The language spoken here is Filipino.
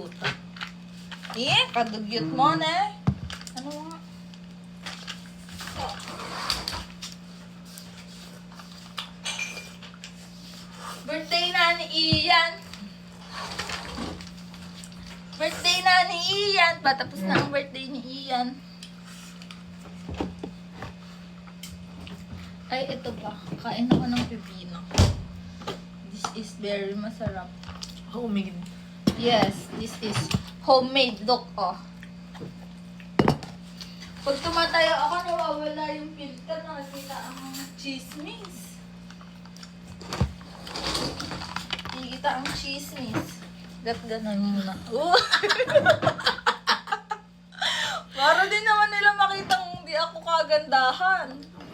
puta. Kadugyot mo na. Ano nga? Birthday na ni Ian. Birthday na ni Ian. Patapos na ang birthday ni Ian. Ay, ito pa. Kain ako ng pipino. This is very masarap. Homemade. Yes, this is homemade. Look, oh. Pag tumatayo ako, nawawala yung filter. Nakikita ang chismis. Nakikita ang chismis. Ganon muna. Para din naman nila makitang hindi ako kagandahan.